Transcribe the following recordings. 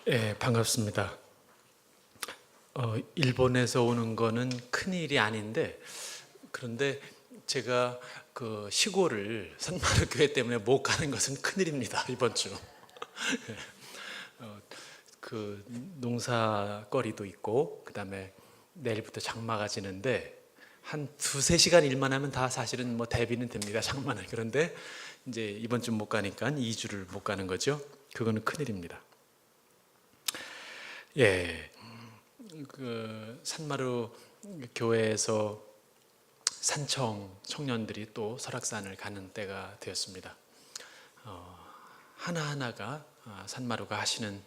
예, 반갑습니다. 일본에서 오는 거는 큰일이 아닌데, 그런데 제가 그 시골을 산마루 교회 때문에 못 가는 것은 큰일입니다. 이번 주. 그 농사거리도 있고, 그다음에 내일부터 장마가 지는데 한 두세 시간 일만 하면 다 사실은 뭐 대비는 됩니다. 장마는. 그런데 이제 이번 주 못 가니까 2주를 못 가는 거죠. 그거는 큰일입니다. 예. 그 산마루 교회에서 산청 청년들이 또 설악산을 가는 때가 되었습니다. 하나하나가 산마루가 하시는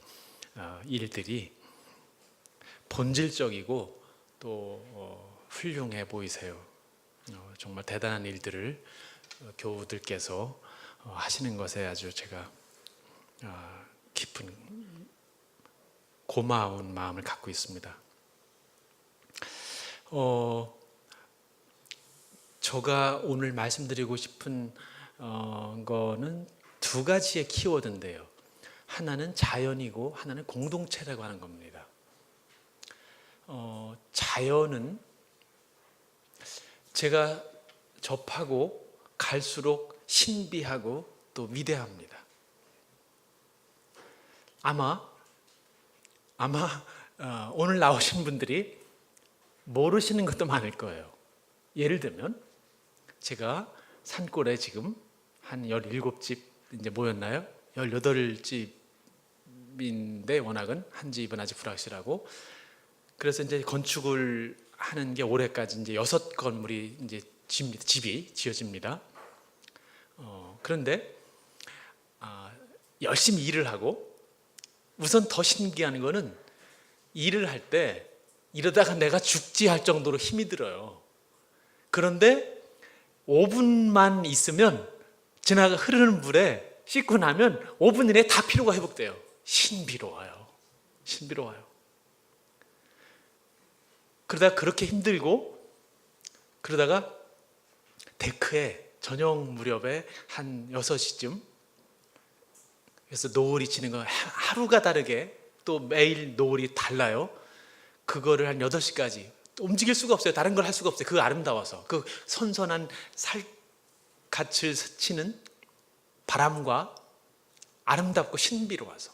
일들이 본질적이고 또 훌륭해 보이세요. 정말 대단한 일들을 교우들께서 하시는 것에 아주 제가 깊은 고마운 마음을 갖고 있습니다. 제가 오늘 말씀드리고 싶은 거는 두 가지의 키워드인데요. 하나는 자연이고 하나는 공동체라고 하는 겁니다. 자연은 제가 접하고 갈수록 신비하고 또 위대합니다. 아마 오늘 나오신 분들이 모르시는 것도 많을 거예요. 예를 들면 제가 산골에 지금 한 17집 이제 모였나요? 18집인데 워낙은 한 집은 아직 불확실하고, 그래서 이제 건축을 하는 게 올해까지 이제 6건물이 이제 집이 지어집니다. 그런데 열심히 일을 하고, 우선 더 신기한 거는 일을 할 때 이러다가 내가 죽지 할 정도로 힘이 들어요. 그런데 5분만 있으면 지나가 흐르는 물에 씻고 나면 5분 이내에 다 피로가 회복돼요. 신비로워요. 그러다가 그렇게 힘들고, 그러다가 데크에 저녁 무렵에 한 6시쯤, 그래서 노을이 지는 거 하루가 다르게 또 매일 노을이 달라요. 그거를 한 8시까지 움직일 수가 없어요. 다른 걸 할 수가 없어요. 그 아름다워서, 그 선선한 살갗을 스치는 바람과 아름답고 신비로워서.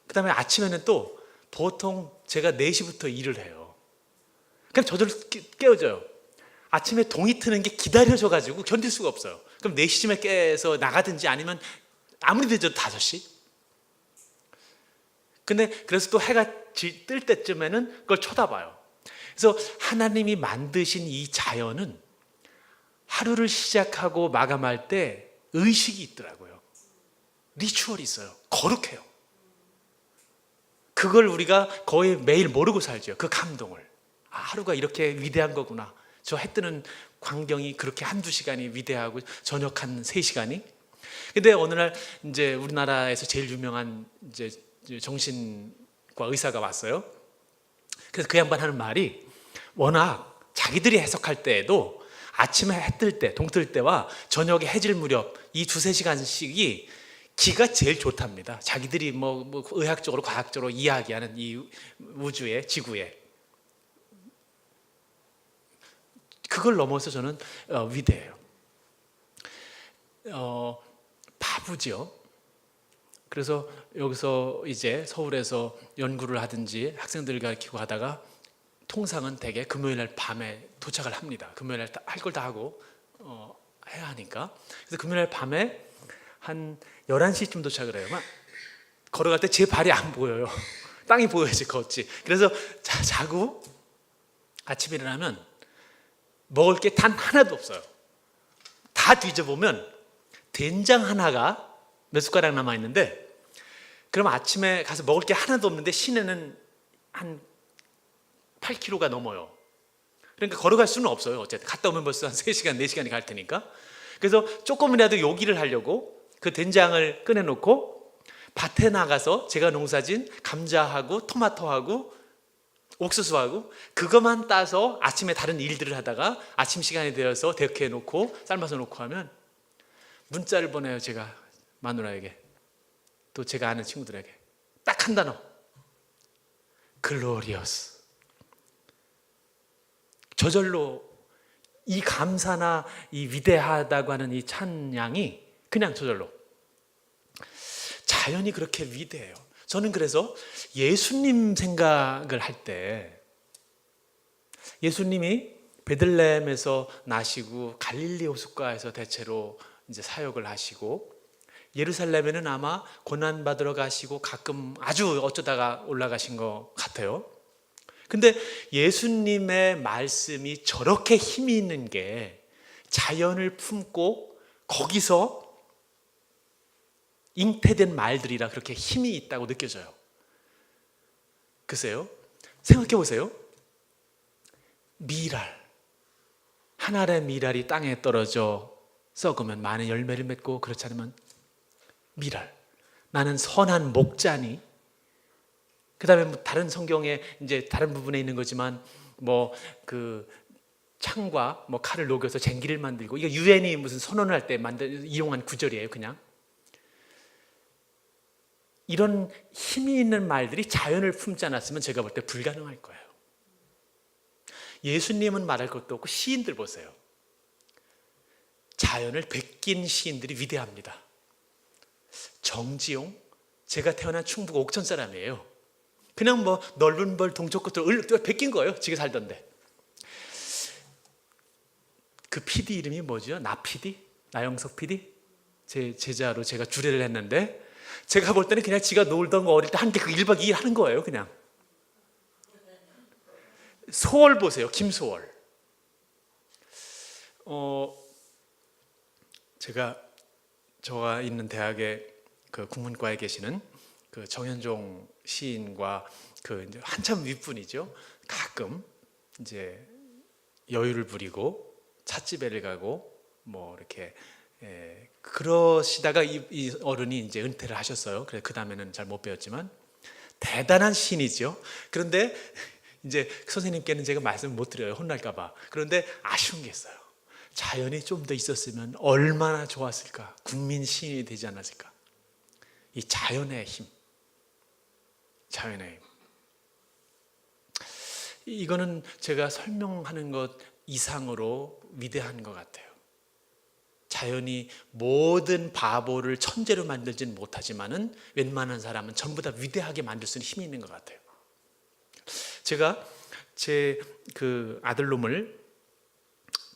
그 다음에 아침에는 또 보통 제가 4시부터 일을 해요. 그럼 저절로 깨어져요. 아침에 동이 트는 게 기다려져가지고 견딜 수가 없어요. 그럼 4시쯤에 깨서 나가든지 아니면 아무리 늦어도 5시. 근데 그래서 또 해가 뜰 때쯤에는 그걸 쳐다봐요. 그래서 하나님이 만드신 이 자연은 하루를 시작하고 마감할 때 의식이 있더라고요. 리추얼이 있어요. 거룩해요. 그걸 우리가 거의 매일 모르고 살죠. 그 감동을. 하루가 이렇게 위대한 거구나. 저 해 뜨는 광경이 그렇게 한두 시간이 위대하고 저녁 한 3시간이. 근데 어느 날 이제 우리나라에서 제일 유명한 이제 정신과 의사가 왔어요. 그래서 그 양반 하는 말이, 워낙 자기들이 해석할 때에도 아침에 해 뜰 때, 동뜰 때와 저녁에 해질 무렵 이 2-3시간씩이 기가 제일 좋답니다. 자기들이 뭐 의학적으로 과학적으로 이야기하는 이 우주의 지구에. 그걸 넘어서 저는 위대해요. 바보죠. 그래서 여기서 이제 서울에서 연구를 하든지 학생들을 가르치고 하다가 통상은 대개 금요일 날 밤에 도착을 합니다. 금요일 날 할 걸 다 하고 해야 하니까. 그래서 금요일 날 밤에 한 11시쯤 도착을 해요. 막 걸어갈 때 제 발이 안 보여요. 땅이 보여야지 걷지. 그래서 자고 아침에 일어나면 먹을 게 단 하나도 없어요. 다 뒤져보면 된장 하나가 몇 숟가락 남아있는데, 그럼 아침에 가서 먹을 게 하나도 없는데 시내는 한 8km가 넘어요. 그러니까 걸어갈 수는 없어요. 어쨌든 갔다 오면 벌써 한 3시간, 4시간이 갈 테니까. 그래서 조금이라도 요기를 하려고 그 된장을 꺼내놓고 밭에 나가서 제가 농사진 감자하고 토마토하고 옥수수하고 그것만 따서 아침에 다른 일들을 하다가 아침 시간이 되어서 데크에 놓고 삶아서 놓고 하면 문자를 보내요. 제가 마누라에게. 또 제가 아는 친구들에게 딱 한 단어, 글로리어스. 저절로 이 감사나 이 위대하다고 하는 이 찬양이 그냥 저절로, 자연이 그렇게 위대해요. 저는 그래서 예수님 생각을 할 때, 예수님이 베들레헴에서 나시고 갈릴리 호숫가에서 대체로 이제 사역을 하시고, 예루살렘에는 아마 고난 받으러 가시고 가끔 아주 어쩌다가 올라가신 것 같아요. 근데 예수님의 말씀이 저렇게 힘이 있는 게 자연을 품고 거기서 잉태된 말들이라 그렇게 힘이 있다고 느껴져요. 글쎄요, 생각해 보세요. 미랄, 한 알의 미랄이 땅에 떨어져 썩으면 많은 열매를 맺고, 그렇지 않으면 미랄. 나는 선한 목자니. 그 다음에 뭐 다른 성경에 이제 다른 부분에 있는 거지만 뭐 그 창과 뭐 칼을 녹여서 쟁기를 만들고, 이거 유엔이 무슨 선언을 할 때 이용한 구절이에요. 그냥 이런 힘이 있는 말들이 자연을 품지 않았으면 제가 볼 때 불가능할 거예요. 예수님은 말할 것도 없고, 시인들 보세요. 자연을 베낀 시인들이 위대합니다. 정지용, 제가 태어난 충북 옥천 사람이에요. 그냥 뭐 넓은 벌 동쪽 끝으로 베낀 거예요. 지게 살던데. 그 PD 이름이 뭐죠? 나 PD? 나영석 PD? 제 제자로 제가 주례를 했는데, 제가 볼 때는 그냥 지가 놀던 거 어릴 때 한 게 그 1박 2일 하는 거예요. 그냥. 소월 보세요. 김소월. 제가 저가 있는 대학의 그 국문과에 계시는 그 정현종 시인과 그 이제 한참 윗분이죠. 가끔 이제 여유를 부리고 찻집에를 가고 뭐 이렇게 그러시다가 이 어른이 이제 은퇴를 하셨어요. 그래서 그 다음에는 잘 못 배웠지만 대단한 시인이죠. 그런데 이제 선생님께는 제가 말씀을 못 드려요. 혼날까봐. 그런데 아쉬운 게 있어요. 자연이 좀 더 있었으면 얼마나 좋았을까. 국민 시인이 되지 않았을까. 이 자연의 힘, 자연의 힘. 이거는 제가 설명하는 것 이상으로 위대한 것 같아요. 자연이 모든 바보를 천재로 만들지는 못하지만은 웬만한 사람은 전부 다 위대하게 만들 수 있는 힘이 있는 것 같아요. 제가 제 그 아들놈을,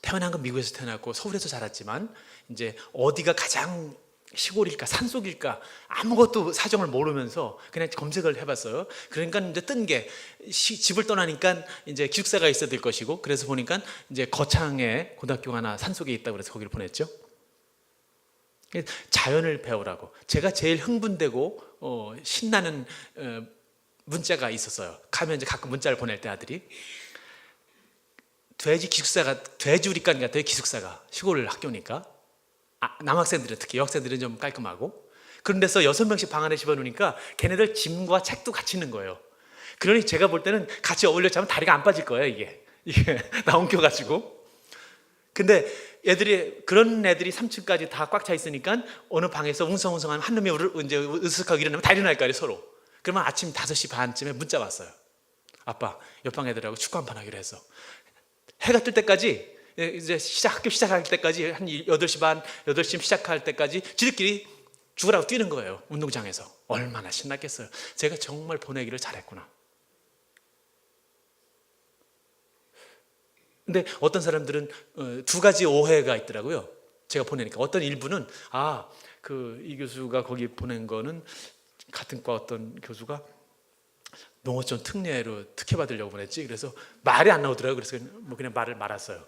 태어난 건 미국에서 태어났고 서울에서 자랐지만, 이제 어디가 가장 시골일까 산속일까 아무것도 사정을 모르면서 그냥 검색을 해봤어요. 그러니까 이제 뜬 게 집을 떠나니까 이제 기숙사가 있어야 될 것이고, 그래서 보니까 이제 거창에 고등학교가 하나 산속에 있다고 그래서 거기를 보냈죠. 자연을 배우라고. 제가 제일 흥분되고 신나는 문자가 있었어요. 가면 이제 가끔 문자를 보낼 때 아들이, 돼지 기숙사가 돼지우리관 같아요. 기숙사가 시골 학교니까. 남학생들은, 특히 여학생들은 좀 깔끔하고, 그런 데서 6명씩 방 안에 집어넣으니까 걔네들 짐과 책도 같이 있는 거예요. 그러니 제가 볼 때는 같이 어울려 자면 다리가 안 빠질 거예요. 이게 나 엉켜가지고. 근데 그런 애들이 3층까지 다 꽉 차 있으니까 어느 방에서 웅성웅성한 한 놈이 이제 으쓱하고 일어나면 다 일어날 거예요, 서로. 그러면 아침 5시 반쯤에 문자 왔어요. 아빠, 옆방 애들하고 축구 한 판 하기로 했어. 해가 뜰 때까지, 이제 학교 시작할 때까지, 한 8시 반, 8시쯤 시작할 때까지 지들끼리 죽으라고 뛰는 거예요. 운동장에서. 얼마나 신났겠어요. 제가 정말 보내기를 잘했구나. 근데 어떤 사람들은 2가지 오해가 있더라고요. 제가 보내니까. 어떤 일부는 이 교수가 거기 보낸 거는 같은 과 어떤 교수가 농어촌 특례로 특혜 받으려고 보냈지. 그래서 말이 안 나오더라고요. 그래서 뭐 그냥 말을 말았어요.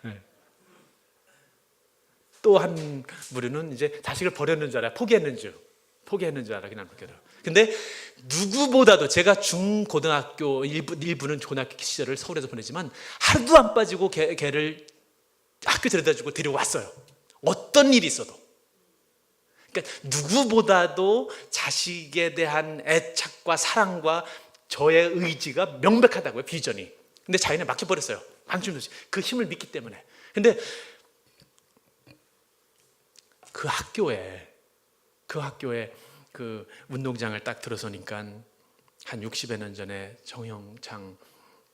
네. 또 한 부류는 이제 자식을 버렸는 줄 알아. 포기했는 줄 알아. 그냥 그렇게. 근데 누구보다도 제가 중고등학교 일부는 고등학교 시절을 서울에서 보냈지만 하루도 안 빠지고 걔를 학교 데려다주고 데려왔어요. 어떤 일이 있어도. 그러니까 누구보다도 자식에 대한 애착과 사랑과 저의 의지가 명백하다고요. 비전이. 근데 자기는 막혀버렸어요. 그 힘을 믿기 때문에. 근데 그 학교에 그 운동장을 딱 들어서니까 한 60여 년 전에 정형창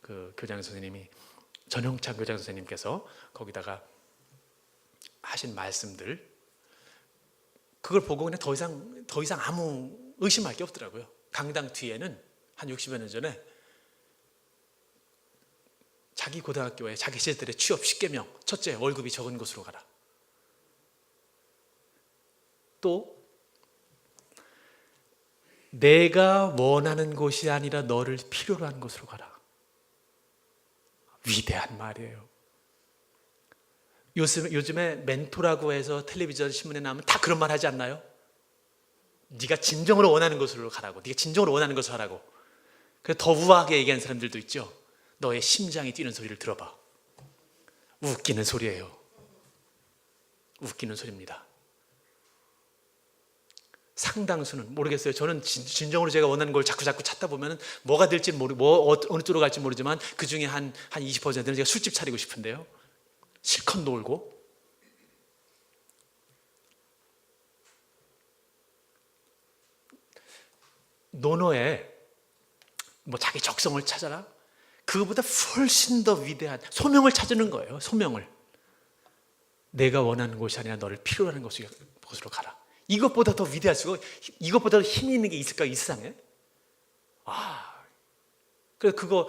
그 교장 선생님이, 전형창 교장 선생님께서 거기다가 하신 말씀들, 그걸 보고 그냥 더 이상 아무 의심할 게 없더라고요. 강당 뒤에는 한 60여 년 전에 자기 고등학교에 자기 시절의 취업 10계명, 첫째, 월급이 적은 곳으로 가라. 또 내가 원하는 곳이 아니라 너를 필요로 하는 곳으로 가라. 위대한 말이에요. 요즘에 멘토라고 해서 텔레비전 신문에 나오면 다 그런 말 하지 않나요? 네가 진정으로 원하는 곳으로 가라고, 네가 진정으로 원하는 것을 하라고. 그래서 더 우아하게 얘기하는 사람들도 있죠. 너의 심장이 뛰는 소리를 들어봐. 웃기는 소리예요. 웃기는 소리입니다. 상당수는 모르겠어요. 저는 진정으로 제가 원하는 걸 자꾸 찾다 보면 뭐가 될지 어느 쪽으로 갈지 모르지만 그 중에 한 20%는 제가 술집 차리고 싶은데요. 실컷 놀고. 논어에 뭐 자기 적성을 찾아라. 그거보다 훨씬 더 위대한 소명을 찾는 거예요. 소명을. 내가 원하는 곳이 아니라 너를 필요로 하는 곳으로 가라. 이것보다 더 위대할 수가, 이것보다 더 힘이 있는 게 있을까, 이 세상에? 그래서 그거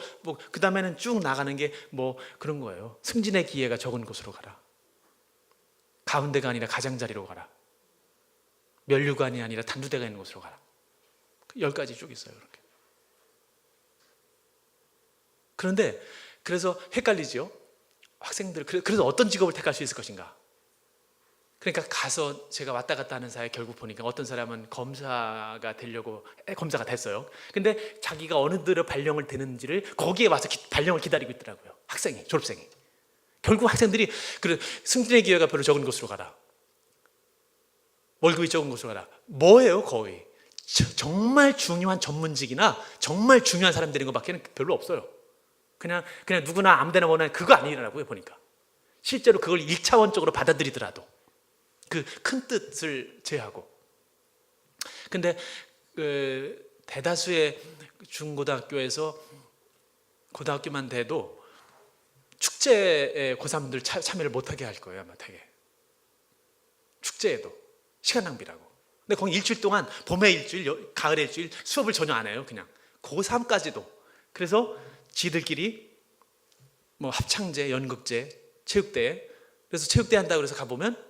그 다음에는 쭉 나가는 게 그런 거예요. 승진의 기회가 적은 곳으로 가라. 가운데가 아니라 가장자리로 가라. 면류관이 아니라 단두대가 있는 곳으로 가라. 10가지 쭉 있어요, 그렇게. 그런데 그래서 헷갈리죠. 학생들, 그래서 어떤 직업을 택할 수 있을 것인가? 그러니까 가서 제가 왔다 갔다 하는 사이에 결국 보니까 어떤 사람은 검사가 되려고 검사가 됐어요. 근데 자기가 어느 데로 발령을 되는지를 거기에 와서 발령을 기다리고 있더라고요. 졸업생이. 결국 학생들이 승진의 기회가 별로 적은 곳으로 가라. 월급이 적은 곳으로 가라. 뭐예요, 거의? 정말 중요한 전문직이나 정말 중요한 사람 되는 것밖에는 별로 없어요. 그냥 누구나 아무데나 원하는 그거 아니라고요, 보니까. 실제로 그걸 1차원적으로 받아들이더라도 그 큰 뜻을 제하고. 근데 대다수의 중고등학교에서 고등학교만 돼도 축제에 고3들 참여를 못하게 할 거예요, 아마 되게. 축제에도 시간 낭비라고. 근데 거기 일주일 동안 봄에 일주일, 가을에 일주일 수업을 전혀 안 해요, 그냥. 고3까지도. 그래서 지들끼리 합창제, 연극제, 체육대회. 그래서 체육대회 한다고 해서 가보면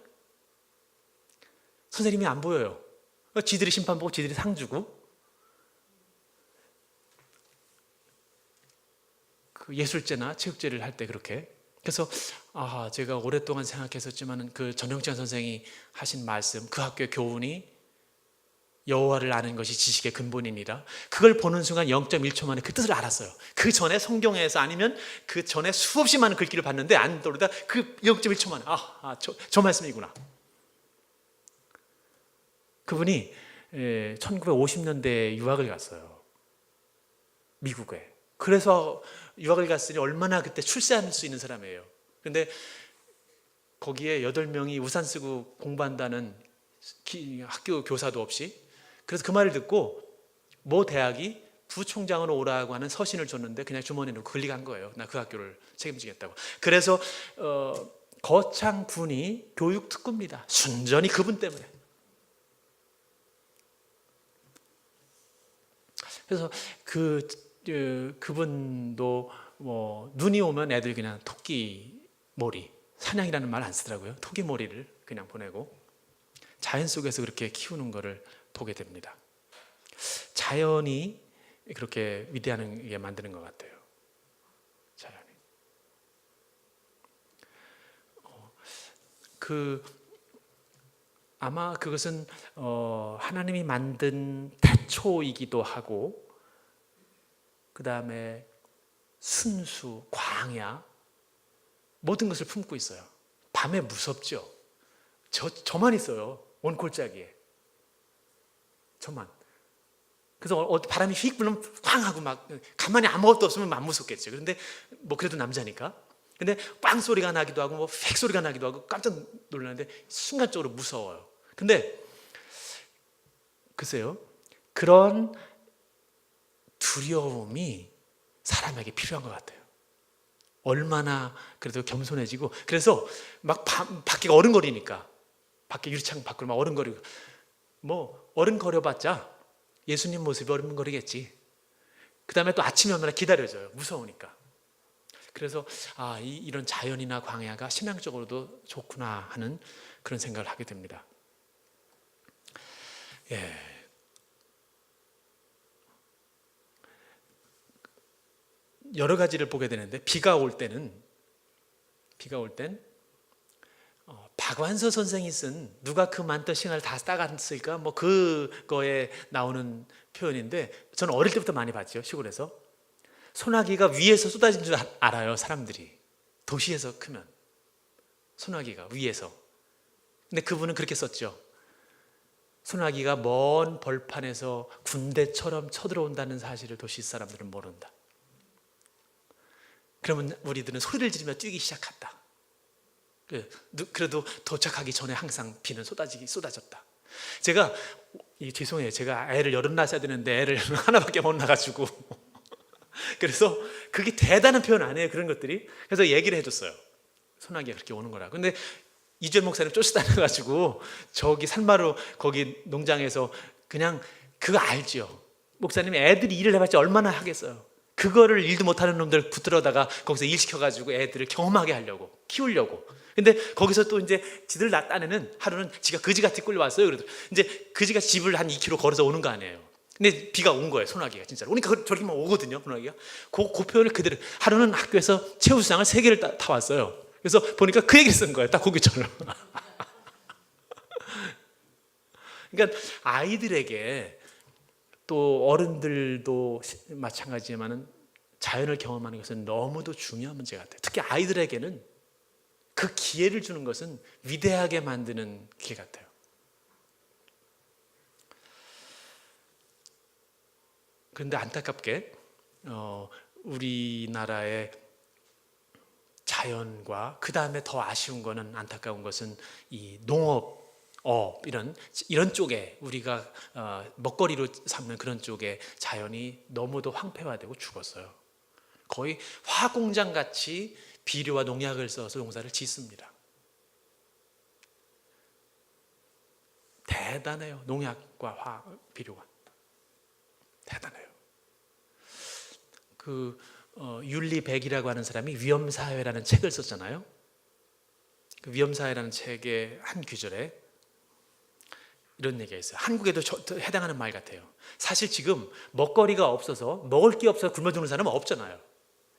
선생님이 안 보여요. 지들이 심판 보고 지들이 상 주고. 그 예술제나 체육제를 할 때 그렇게. 그래서 제가 오랫동안 생각했었지만 그 전영찬 선생이 하신 말씀, 그 학교의 교훈이 여호와를 아는 것이 지식의 근본이니라. 그걸 보는 순간 0.1초 만에 그 뜻을 알았어요. 그 전에 성경에서 아니면 그 전에 수없이 많은 글귀를 봤는데 안 떠오르다 그 0.1초 만에 저 말씀이구나. 그분이 1950년대에 유학을 갔어요. 미국에. 그래서 유학을 갔으니 얼마나 그때 출세할 수 있는 사람이에요. 그런데 거기에 8명이 우산 쓰고 공부한다는 학교 교사도 없이. 그래서 그 말을 듣고 모 대학이 부총장으로 오라고 하는 서신을 줬는데 그냥 주머니에 넣고 글리간 거예요. 나 그 학교를 책임지겠다고. 그래서 거창군이 교육특구입니다. 순전히 그분 때문에. 그래서 그분도 눈이 오면 애들 그냥 토끼 머리, 사냥이라는 말 안 쓰더라고요. 토끼 머리를 그냥 보내고 자연 속에서 그렇게 키우는 거를 보게 됩니다. 자연이 그렇게 위대하게 만드는 것 같아요. 자연이. 아마 그것은 하나님이 만든 태초이기도 하고, 그 다음에 순수, 광야, 모든 것을 품고 있어요. 밤에 무섭죠. 저만 있어요. 원골짜기에. 저만. 그래서 바람이 휙 불면 꽝 하고 막 가만히 아무것도 없으면 안 무섭겠죠. 그런데 그래도 남자니까. 근데 빵 소리가 나기도 하고 휙 소리가 나기도 하고 깜짝 놀라는데 순간적으로 무서워요. 근데 글쎄요, 그런 두려움이 사람에게 필요한 것 같아요. 얼마나 그래도 겸손해지고, 그래서 막 밖에 어른거리니까, 밖에 유리창 밖으로 막 어른거리고, 뭐 어른거려봤자 예수님 모습이 어른거리겠지. 그 다음에 또 아침에 오면 기다려져요. 무서우니까. 그래서 이런 자연이나 광야가 신앙적으로도 좋구나 하는 그런 생각을 하게 됩니다. 예. 여러 가지를 보게 되는데, 비가 올 땐 박완서 선생이 쓴 누가 그 많던 싱을 다 따갔을까, 뭐 그거에 나오는 표현인데, 저는 어릴 때부터 많이 봤죠. 시골에서 소나기가 위에서 쏟아진 줄 알아요, 사람들이. 도시에서 크면 소나기가 위에서. 근데 그분은 그렇게 썼죠. 소나기가 먼 벌판에서 군대처럼 쳐들어온다는 사실을 도시 사람들은 모른다. 그러면 우리들은 소리를 지르며 뛰기 시작한다. 그래도 도착하기 전에 항상 비는 쏟아졌다. 제가 죄송해요. 제가 애를 여름 낳았어야 되는데 애를 하나밖에 못 낳아가지고 그래서 그게 대단한 표현 아니에요, 그런 것들이. 그래서 얘기를 해줬어요. 소나기가 그렇게 오는 거라. 근데 이주연 목사님 쫓아다녀가지고 저기 산마루 거기 농장에서 그냥 그거 알죠. 목사님이 애들이 일을 해봤자 얼마나 하겠어요. 그거를 일도 못하는 놈들 붙들어다가 거기서 일 시켜가지고 애들을 경험하게 하려고, 키우려고. 근데 거기서 또 이제 지들 딴에는 하루는 지가 그지같이 끌려왔어요. 그래도 이제 그지가 집을 한 2km 걸어서 오는 거 아니에요. 근데 비가 온 거예요, 소나기가 진짜로. 그러니까 저렇게만 오거든요, 소나기가. 그 표현을 그대로. 하루는 학교에서 최우수상을 3개를 타왔어요. 그래서 보니까 그 얘기를 쓴 거예요, 딱 거기처럼. 그러니까 아이들에게, 또 어른들도 마찬가지지만은 자연을 경험하는 것은 너무도 중요한 문제 같아요. 특히 아이들에게는 그 기회를 주는 것은 위대하게 만드는 기회 같아요. 그런데 안타깝게 우리나라의 자연과, 그 다음에 더 아쉬운 거는, 안타까운 것은 이 농업, 이런 쪽에 우리가 먹거리로 삼는 그런 쪽에 자연이 너무도 황폐화되고 죽었어요. 거의 화공장 같이 비료와 농약을 써서 농사를 짓습니다. 대단해요. 농약과 비료가 대단해요. 율리백이라고 하는 사람이 위험사회라는 책을 썼잖아요. 그 위험사회라는 책의 한 구절에 이런 얘기가 있어요. 한국에도 해당하는 말 같아요. 사실 지금 먹거리가 없어서, 먹을 게 없어서 굶어 죽는 사람은 없잖아요.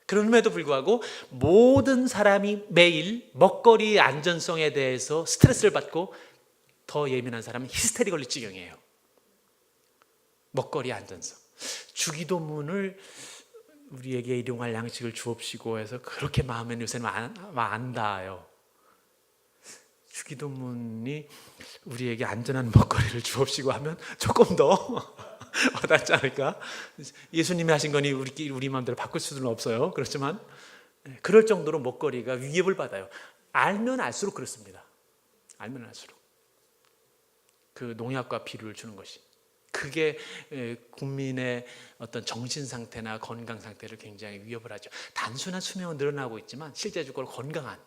그럼에도 불구하고 모든 사람이 매일 먹거리 안전성에 대해서 스트레스를 받고, 더 예민한 사람은 히스테리 걸릴 지경이에요. 먹거리 안전성. 주기도문을 우리에게 일용할 양식을 주옵시고 해서 그렇게 마음에는 요새는 안 닿아요. 주기도문이 우리에게 안전한 먹거리를 주옵시고 하면 조금 더 와닿지 않을까? 예수님이 하신 거니 우리 마음대로 바꿀 수는 없어요. 그렇지만 그럴 정도로 먹거리가 위협을 받아요. 알면 알수록 그렇습니다. 알면 알수록 그 농약과 비료를 주는 것이, 그게 국민의 어떤 정신 상태나 건강 상태를 굉장히 위협을 하죠. 단순한 수명은 늘어나고 있지만 실제적으로 건강한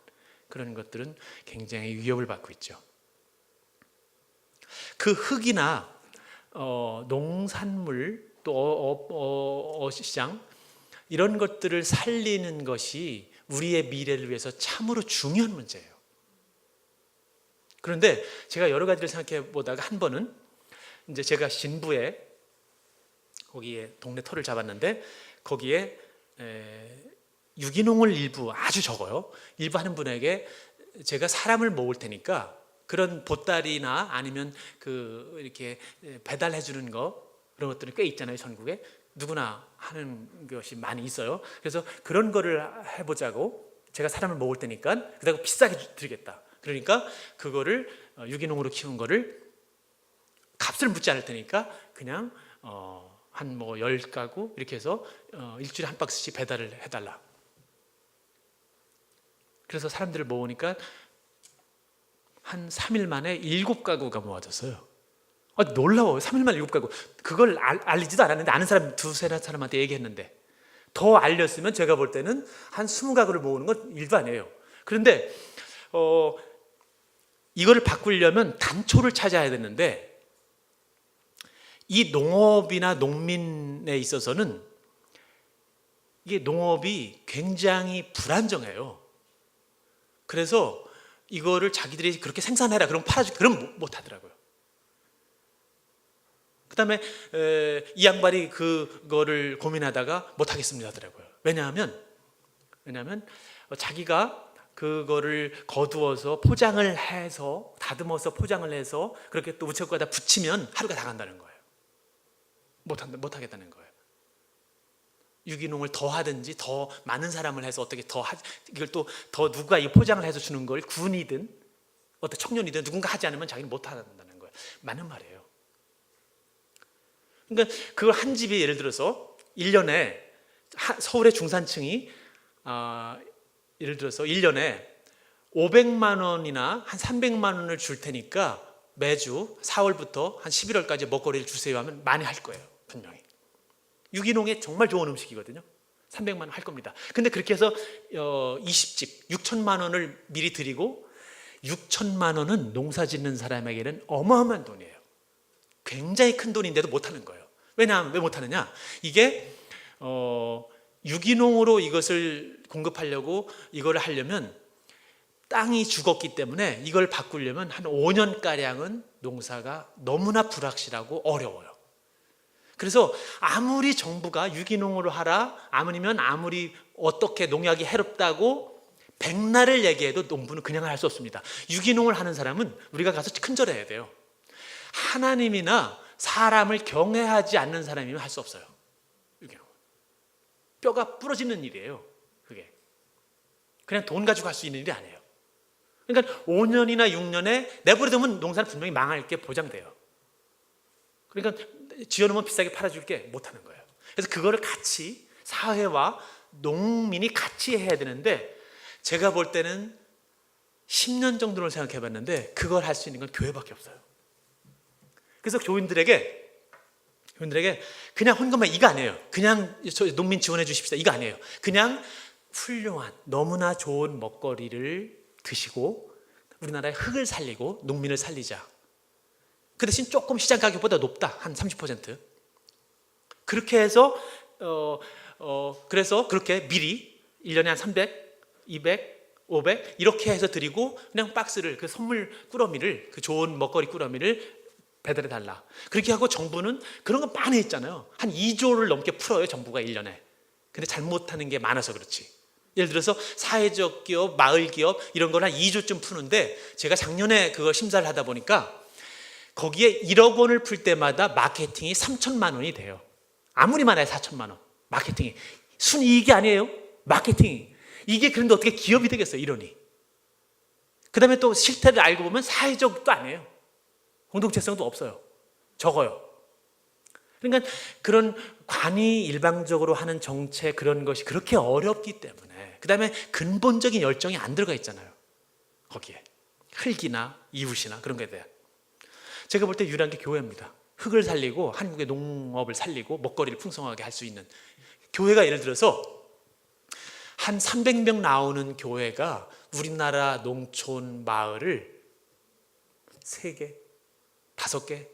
그런 것들은 굉장히 위협을 받고 있죠. 그 흙이나 농산물, 또 어시장, 이런 것들을 살리는 것이 우리의 미래를 위해서 참으로 중요한 문제예요. 그런데 제가 여러 가지를 생각해 보다가 한 번은, 이제 제가 신부에 거기에 동네 터를 잡았는데, 거기에 유기농을 일부, 아주 적어요, 일부 하는 분에게 제가 사람을 모을 테니까 그런 보따리나 아니면 이렇게 배달해 주는 거, 그런 것들이 꽤 있잖아요. 전국에 누구나 하는 것이 많이 있어요. 그래서 그런 거를 해보자고, 제가 사람을 모을 테니까 그다가 비싸게 드리겠다. 그러니까 그거를 유기농으로 키운 거를 값을 묻지 않을 테니까 그냥 한 10가구 이렇게 해서 일주일에 한 박스씩 배달을 해달라. 그래서 사람들을 모으니까 한 3일 만에 7가구가 모아졌어요. 놀라워요. 3일 만에 7가구. 그걸 알리지도 않았는데 아는 사람 두세 사람한테 얘기했는데 더 알렸으면 제가 볼 때는 한 20가구를 모으는 건 일도 아니에요. 그런데 이거를 바꾸려면 단초를 찾아야 되는데 이 농업이나 농민에 있어서는 이게 농업이 굉장히 불안정해요. 그래서 이거를 자기들이 그렇게 생산해라 그럼 팔아줄게 그럼 못 하더라고요. 그 다음에 이 양반이 그거를 고민하다가 못 하겠습니다 하더라고요. 왜냐하면 자기가 그거를 거두어서 포장을 해서 다듬어서 포장을 해서 그렇게 또 우체국에다 붙이면 하루가 다 간다는 거예요. 못 하겠다는 거예요. 유기농을 더 하든지 더 많은 사람을 해서 어떻게 이걸 또 더 누가 이 포장을 해서 주는 걸 군이든 어떤 청년이든 누군가 하지 않으면 자기는 못 한다는 거예요. 맞는 말이에요. 그러니까 그걸 한 집이 예를 들어서 1년에 서울의 중산층이 예를 들어서 1년에 500만 원이나 한 300만 원을 줄 테니까 매주 4월부터 한 11월까지 먹거리를 주세요 하면 많이 할 거예요. 분명히. 유기농에 정말 좋은 음식이거든요. 300만 원 할 겁니다. 근데 그렇게 해서 20집 6천만 원을 미리 드리고 6천만 원은 농사 짓는 사람에게는 어마어마한 돈이에요. 굉장히 큰 돈인데도 못하는 거예요. 왜냐하면 왜 못하느냐? 이게 유기농으로 이것을 공급하려고 이걸 하려면 땅이 죽었기 때문에 이걸 바꾸려면 한 5년가량은 농사가 너무나 불확실하고 어려워요. 그래서 아무리 정부가 유기농으로 하라 아니면 아무리 어떻게 농약이 해롭다고 백날을 얘기해도 농부는 그냥 할 수 없습니다. 유기농을 하는 사람은 우리가 가서 큰절해야 돼요. 하나님이나 사람을 경외하지 않는 사람이면 할 수 없어요. 유기농. 뼈가 부러지는 일이에요. 그게 그냥 돈 가지고 할 수 있는 일이 아니에요. 그러니까 5년이나 6년에 내버려두면 농사는 분명히 망할 게 보장돼요. 그러니까 지어놓으면 비싸게 팔아줄게 못하는 거예요. 그래서 그거를 같이 사회와 농민이 같이 해야 되는데 제가 볼 때는 10년 정도를 생각해 봤는데 그걸 할 수 있는 건 교회밖에 없어요. 그래서 교인들에게 그냥 헌금만 이거 아니에요. 그냥 농민 지원해 주십시다 이거 아니에요. 그냥 훌륭한 너무나 좋은 먹거리를 드시고 우리나라의 흙을 살리고 농민을 살리자. 그 대신 조금 시장 가격보다 높다. 한 30%. 그렇게 해서 그래서 그렇게 미리 1년에 한 300, 200, 500 이렇게 해서 드리고 그냥 박스를 그 선물 꾸러미를 그 좋은 먹거리 꾸러미를 배달해 달라. 그렇게 하고 정부는 그런 거 많이 했잖아요. 한 2조를 넘게 풀어요. 정부가 1년에. 근데 잘못하는 게 많아서 그렇지. 예를 들어서 사회적 기업, 마을 기업 이런 걸 한 2조쯤 푸는데 제가 작년에 그걸 심사를 하다 보니까 거기에 1억 원을 풀 때마다 마케팅이 3천만 원이 돼요. 아무리 많아야 4천만 원. 마케팅이. 순이익이 아니에요. 마케팅이. 이게 그런데 어떻게 기업이 되겠어요. 이러니. 그 다음에 또 실태를 알고 보면 사회적도 아니에요. 공동체성도 없어요. 적어요. 그러니까 그런 관이 일방적으로 하는 정책 그런 것이 그렇게 어렵기 때문에 그 다음에 근본적인 열정이 안 들어가 있잖아요. 거기에. 흙이나 이웃이나 그런 거에 대한. 제가 볼 때 유일한 게 교회입니다. 흙을 살리고 한국의 농업을 살리고 먹거리를 풍성하게 할 수 있는 교회가 예를 들어서 한 300명 나오는 교회가 우리나라 농촌 마을을 3개, 5개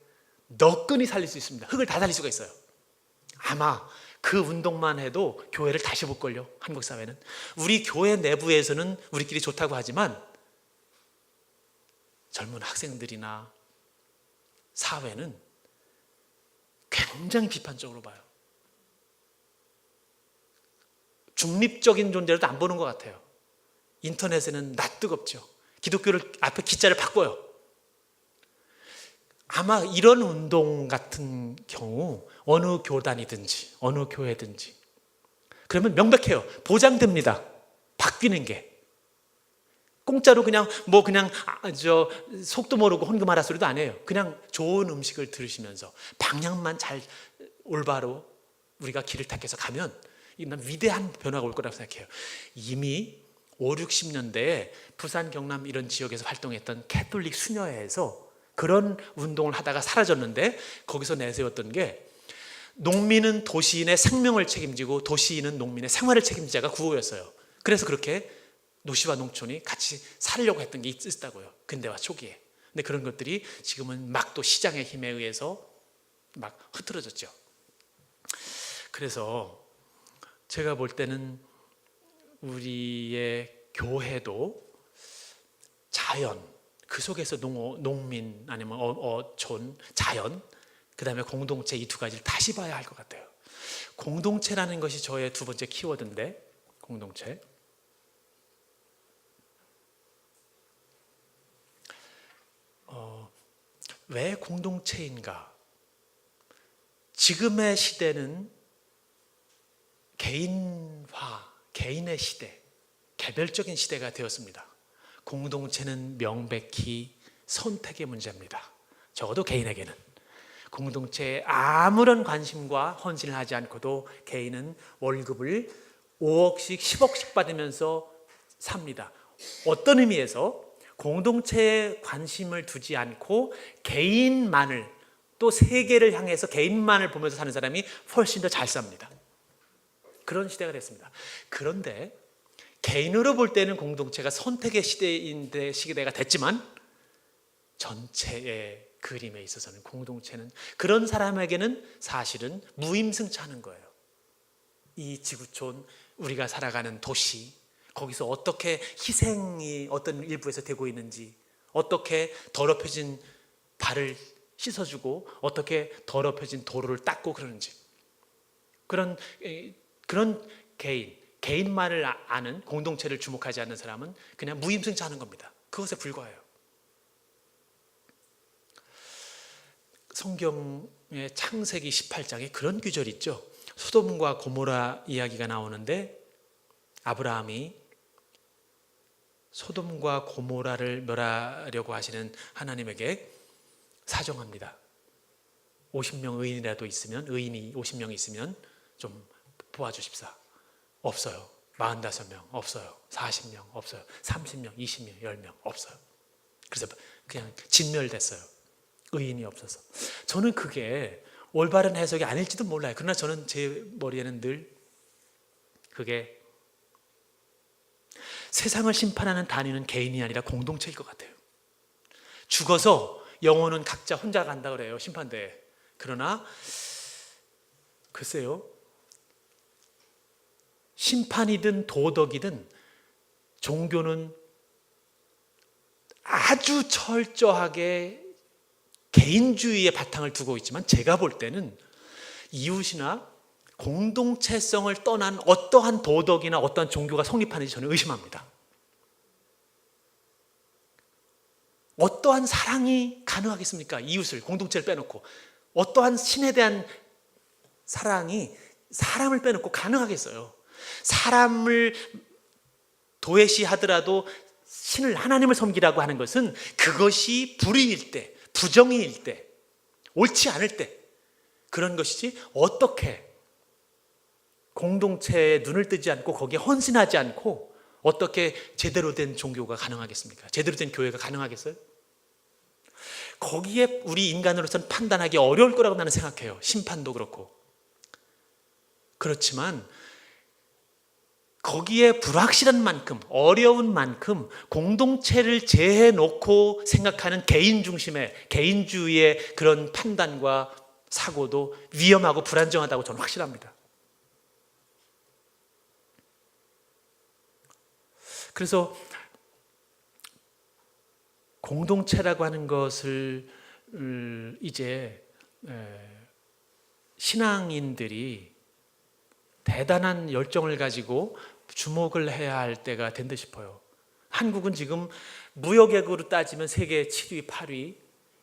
너끈히 살릴 수 있습니다. 흙을 다 살릴 수가 있어요. 아마 그 운동만 해도 교회를 다시 볼걸요. 한국 사회는. 우리 교회 내부에서는 우리끼리 좋다고 하지만 젊은 학생들이나 사회는 굉장히 비판적으로 봐요. 중립적인 존재로도 안 보는 것 같아요. 인터넷에는 낯뜨겁죠. 기독교를 앞에 기자를 바꿔요. 아마 이런 운동 같은 경우 어느 교단이든지 어느 교회든지 그러면 명백해요. 보장됩니다. 바뀌는 게. 공짜로 그냥 속도 모르고 헌금하라 소리도 안 해요. 그냥 좋은 음식을 들으시면서 방향만 잘 올바로 우리가 길을 닦여서 가면 난 위대한 변화가 올 거라고 생각해요. 이미 5, 60년대에 부산, 경남 이런 지역에서 활동했던 캐톨릭 수녀회에서 그런 운동을 하다가 사라졌는데, 거기서 내세웠던 게 농민은 도시인의 생명을 책임지고 도시인은 농민의 생활을 책임지자가 구호였어요. 그래서 그렇게 도시와 농촌이 같이 살려고 했던 게 있었다고요, 근대화 초기에. 근데 그런 것들이 지금은 막 또 시장의 힘에 의해서 막 흐트러졌죠. 그래서 제가 볼 때는 우리의 교회도 자연, 그 속에서 농민 아니면 어촌, 자연, 그 다음에 공동체, 이 두 가지를 다시 봐야 할 것 같아요. 공동체라는 것이 저의 두 번째 키워드인데, 공동체. 왜 공동체인가? 지금의 시대는 개인화, 개인의 시대, 개별적인 시대가 되었습니다. 공동체는 명백히 선택의 문제입니다. 적어도 개인에게는. 공동체에 아무런 관심과 헌신을 하지 않고도 개인은 월급을 5억씩 10억씩 받으면서 삽니다. 어떤 의미에서 공동체에 관심을 두지 않고 개인만을, 또 세계를 향해서 개인만을 보면서 사는 사람이 훨씬 더 잘 삽니다. 그런 시대가 됐습니다. 그런데 개인으로 볼 때는 공동체가 선택의 시대가 됐지만, 전체의 그림에 있어서는 공동체는 그런 사람에게는 사실은 무임승차하는 거예요. 이 지구촌, 우리가 살아가는 도시, 거기서 어떻게 희생이 어떤 일부에서 되고 있는지, 어떻게 더럽혀진 발을 씻어주고 어떻게 더럽혀진 도로를 닦고 그러는지, 그런 개인만을 아는, 공동체를 주목하지 않는 사람은 그냥 무임승차하는 겁니다. 그것에 불과해요. 성경의 창세기 18장에 그런 구절이 있죠. 소돔과 고모라 이야기가 나오는데, 아브라함이 소돔과 고모라를 멸하려고 하시는 하나님에게 사정합니다. 50명 의인이라도 있으면, 의인이 50명 있으면 좀 도와주십사. 없어요. 45명 없어요. 40명 없어요. 30명, 20명, 10명 없어요. 그래서 그냥 진멸됐어요. 의인이 없어서. 저는 그게 올바른 해석이 아닐지도 몰라요. 그러나 저는 제 머리에는 늘 그게 세상을 심판하는 단위는 개인이 아니라 공동체일 것 같아요. 죽어서 영혼은 각자 혼자 간다 그래요, 심판대에. 그러나 글쎄요, 심판이든 도덕이든 종교는 아주 철저하게 개인주의의 바탕을 두고 있지만, 제가 볼 때는 이웃이나 공동체성을 떠난 어떠한 도덕이나 어떠한 종교가 성립하는지 저는 의심합니다. 어떠한 사랑이 가능하겠습니까? 이웃을, 공동체를 빼놓고. 어떠한 신에 대한 사랑이 사람을 빼놓고 가능하겠어요? 사람을 도외시하더라도 신을, 하나님을 섬기라고 하는 것은 그것이 불의일 때, 부정의일 때, 옳지 않을 때 그런 것이지, 어떻게 공동체에 눈을 뜨지 않고 거기에 헌신하지 않고 어떻게 제대로 된 종교가 가능하겠습니까? 제대로 된 교회가 가능하겠어요? 거기에 우리 인간으로서는 판단하기 어려울 거라고 나는 생각해요. 심판도 그렇고. 그렇지만 거기에 불확실한 만큼, 어려운 만큼 공동체를 제해놓고 생각하는 개인 중심의, 개인주의의 그런 판단과 사고도 위험하고 불안정하다고 저는 확실합니다. 그래서 공동체라고 하는 것을 이제 신앙인들이 대단한 열정을 가지고 주목을 해야 할 때가 된 듯 싶어요. 한국은 지금 무역액으로 따지면 세계 7위, 8위,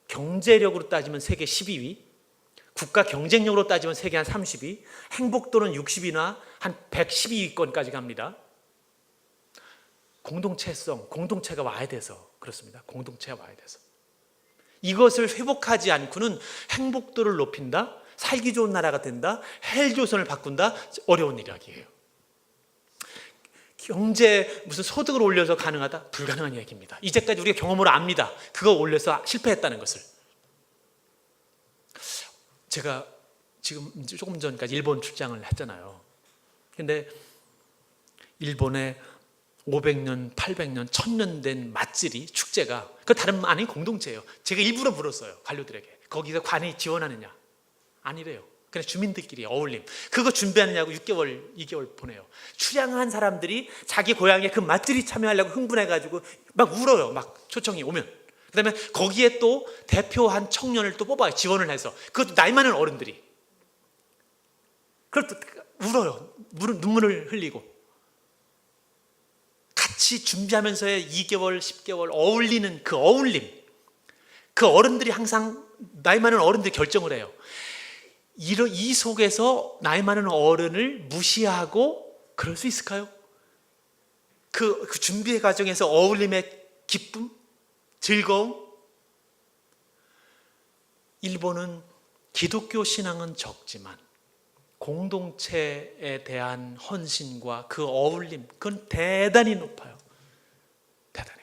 경제력으로 따지면 세계 12위, 국가 경쟁력으로 따지면 세계 한 30위, 행복도는 60위나 한 112위권까지 갑니다. 공동체성, 공동체가 와야 돼서 그렇습니다. 공동체가 와야 돼서. 이것을 회복하지 않고는 행복도를 높인다, 살기 좋은 나라가 된다, 헬조선을 바꾼다, 어려운 일이에요. 경제 무슨 소득을 올려서 가능하다? 불가능한 이야기입니다. 이제까지 우리가 경험으로 압니다. 그거 올려서 실패했다는 것을. 제가 지금 조금 전까지 일본 출장을 했잖아요. 근데 일본에 500년, 800년, 1000년 된 맛집이 축제가 그 다른 아닌 공동체예요. 제가 일부러 물었어요. 관료들에게. 거기서 관이 지원하느냐? 아니래요. 그냥 주민들끼리 어울림. 그거 준비하느냐고 6개월, 2개월 보내요. 출양한 사람들이 자기 고향에 그 맛집이 참여하려고 흥분해가지고 막 울어요. 막 초청이 오면. 그 다음에 거기에 또 대표한 청년을 또 뽑아요. 지원을 해서. 그것도 나이 많은 어른들이. 그걸 또 울어요. 눈물을 흘리고. 같이 준비하면서의 2개월, 10개월 어울리는 그 어울림. 그 어른들이 항상 나이 많은 어른들이 결정을 해요. 이 속에서 나이 많은 어른을 무시하고 그럴 수 있을까요? 그 준비의 과정에서 어울림의 기쁨, 즐거움. 일본은 기독교 신앙은 적지만 공동체에 대한 헌신과 그 어울림, 그건 대단히 높아요. 대단히.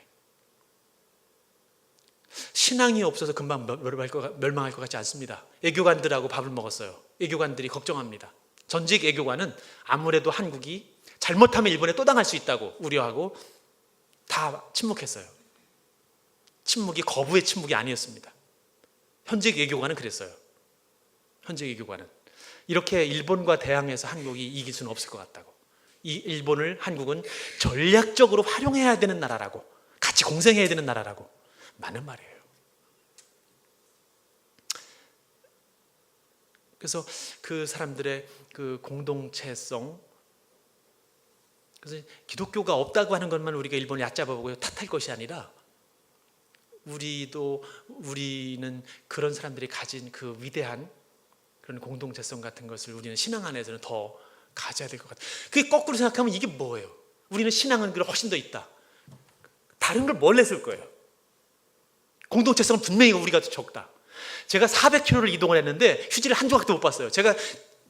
신앙이 없어서 금방 멸망할 것 같지 않습니다. 애교관들하고 밥을 먹었어요. 애교관들이 걱정합니다. 전직 애교관은 아무래도 한국이 잘못하면 일본에 또 당할 수 있다고 우려하고 다 침묵했어요. 침묵이 거부의 침묵이 아니었습니다. 현직 애교관은 그랬어요. 현직 애교관은 이렇게 일본과 대항해서 한국이 이길 수는 없을 것 같다고. 이 일본을 한국은 전략적으로 활용해야 되는 나라라고, 같이 공생해야 되는 나라라고. 맞는 말이에요. 그래서 그 사람들의 그 공동체성, 그래서 기독교가 없다고 하는 것만 우리가 일본을 얕잡아보고 탓할 것이 아니라 우리는 그런 사람들이 가진 그 위대한 그런 공동체성 같은 것을 우리는 신앙 안에서는 더 가져야 될 것 같아요. 그게 거꾸로 생각하면 이게 뭐예요? 우리는 신앙은 훨씬 더 있다. 다른 걸 뭘 냈을 거예요? 공동체성은 분명히 우리가 적다. 제가 400km를 이동을 했는데 휴지를 한 조각도 못 봤어요. 제가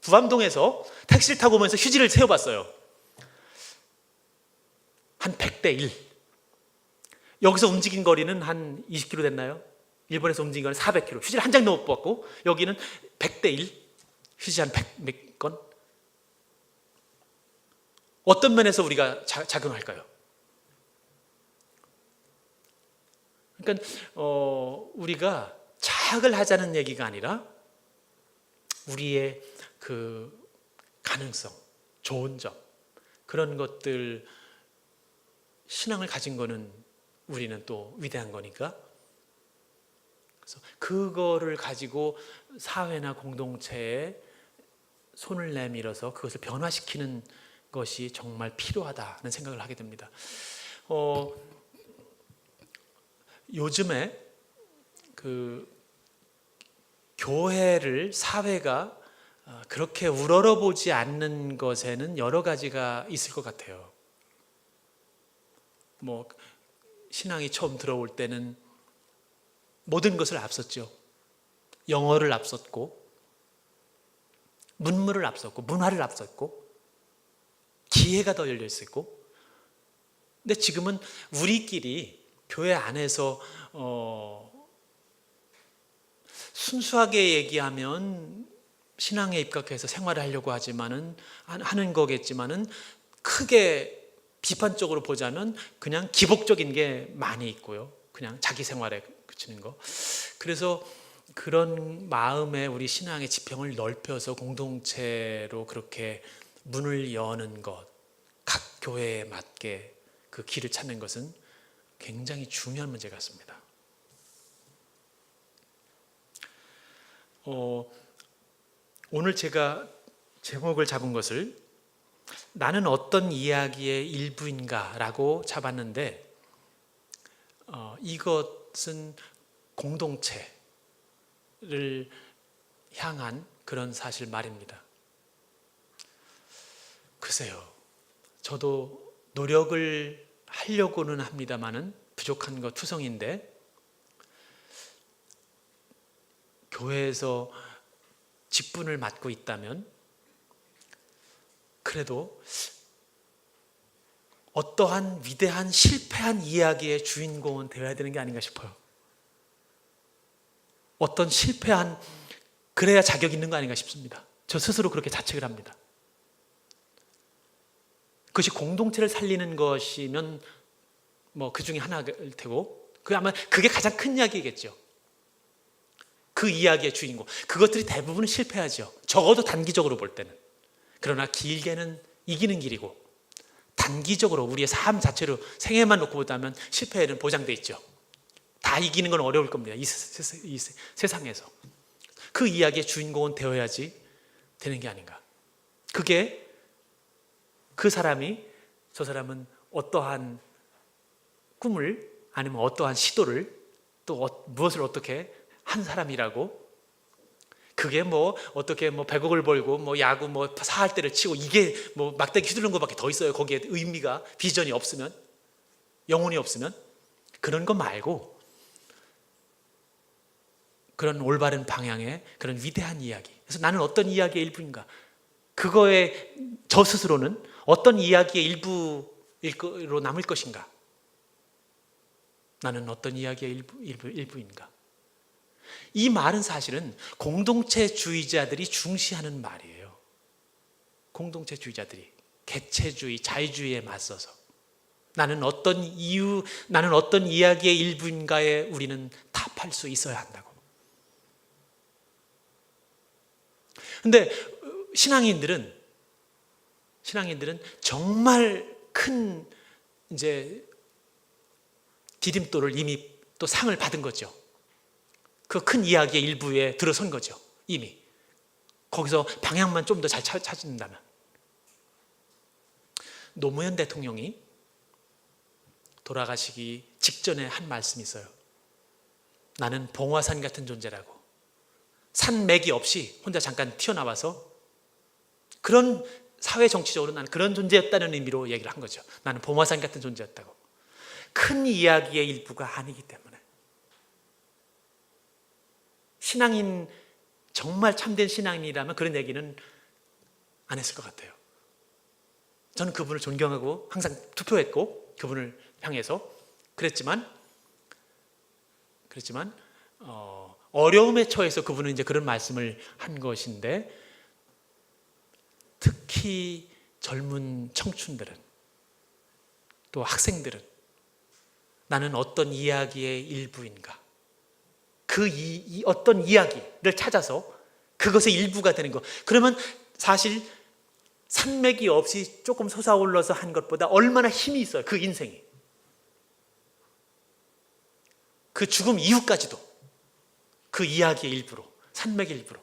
부암동에서 택시를 타고 오면서 휴지를 세어봤어요. 한 100대 1. 여기서 움직인 거리는 한 20km 됐나요? 일본에서 움직인 거는 400km. 휴지를 한 장도 못 봤고 여기는 100대 1. 휴지 한 100 몇 건. 어떤 면에서 우리가 작용할까요? 그러니까 우리가 자학을 하자는 얘기가 아니라 우리의 그 가능성, 좋은 점, 그런 것들, 신앙을 가진 거는 우리는 또 위대한 거니까, 그래서 그거를 가지고 사회나 공동체에 손을 내밀어서 그것을 변화시키는 것이 정말 필요하다는 생각을 하게 됩니다. 요즘에 그 교회를, 사회가 그렇게 우러러보지 않는 것에는 여러 가지가 있을 것 같아요. 뭐 신앙이 처음 들어올 때는 모든 것을 앞섰죠. 영어를 앞섰고, 문물을 앞섰고, 문화를 앞섰고, 기회가 더 열려 있었고. 근데 지금은 우리끼리 교회 안에서 순수하게 얘기하면 신앙에 입각해서 생활을 하려고 하는 거겠지만은, 크게 비판적으로 보자면 그냥 기복적인 게 많이 있고요. 그냥 자기 생활에 그치는 거. 그래서 그런 마음에 우리 신앙의 지평을 넓혀서 공동체로 그렇게 문을 여는 것, 각 교회에 맞게 그 길을 찾는 것은 굉장히 중요한 문제 같습니다. 오늘 제가 제목을 잡은 것을 나는 어떤 이야기의 일부인가 라고 잡았는데, 이것은 공동체를 향한 그런 사실 말입니다. 글쎄요, 저도 노력을 하려고는 합니다만은 부족한 거 투성인데, 교회에서 직분을 맡고 있다면 그래도 어떠한 위대한 실패한 이야기의 주인공은 되어야 되는 게 아닌가 싶어요. 어떤 실패한, 그래야 자격 있는 거 아닌가 싶습니다. 저 스스로 그렇게 자책을 합니다. 그것이 공동체를 살리는 것이면 뭐 그 중에 하나일 테고, 아마 그게 가장 큰 이야기겠죠. 그 이야기의 주인공. 그것들이 대부분은 실패하죠. 적어도 단기적으로 볼 때는. 그러나 길게는 이기는 길이고, 단기적으로 우리의 삶 자체로 생애만 놓고 보자면 실패에는 보장돼 있죠. 다 이기는 건 어려울 겁니다. 이 세상에서. 그 이야기의 주인공은 되어야지 되는 게 아닌가. 그게 그 사람이, 저 사람은 어떠한 꿈을 아니면 어떠한 시도를 또 무엇을 어떻게 한 사람이라고, 그게 뭐 어떻게 뭐 100억을 벌고 뭐 야구 뭐 4할대를 치고 이게 뭐 막대기 휘두르는 것밖에 더 있어요. 거기에 의미가, 비전이 없으면, 영혼이 없으면. 그런 거 말고 그런 올바른 방향의 그런 위대한 이야기. 그래서 나는 어떤 이야기의 일부인가? 그거에 저 스스로는 어떤 이야기의 일부로 남을 것인가? 나는 어떤 이야기의 일부인가? 이 말은 사실은 공동체주의자들이 중시하는 말이에요. 공동체주의자들이 개체주의, 자유주의에 맞서서 나는 어떤 이야기의 일부인가에 우리는 답할 수 있어야 한다고. 근데 신앙인들은 정말 큰 이제 디딤돌을 이미 또 상을 받은 거죠. 그 큰 이야기의 일부에 들어선 거죠. 이미. 거기서 방향만 좀 더 잘 찾는다면. 노무현 대통령이 돌아가시기 직전에 한 말씀이 있어요. 나는 봉화산 같은 존재라고. 산맥이 없이 혼자 잠깐 튀어나와서 그런 사회 정치적으로 나는 그런 존재였다는 의미로 얘기를 한 거죠. 나는 봉화산 같은 존재였다고. 큰 이야기의 일부가 아니기 때문에. 신앙인, 정말 참된 신앙인이라면 그런 얘기는 안 했을 것 같아요. 저는 그분을 존경하고 항상 투표했고 그분을 향해서 그랬지만 어려움에 처해서 그분은 이제 그런 말씀을 한 것인데, 특히 젊은 청춘들은, 또 학생들은 나는 어떤 이야기의 일부인가? 어떤 이야기를 찾아서 그것의 일부가 되는 것. 그러면 사실 산맥이 없이 조금 솟아올라서 한 것보다 얼마나 힘이 있어요. 그 인생이. 그 죽음 이후까지도 그 이야기의 일부로, 산맥의 일부로.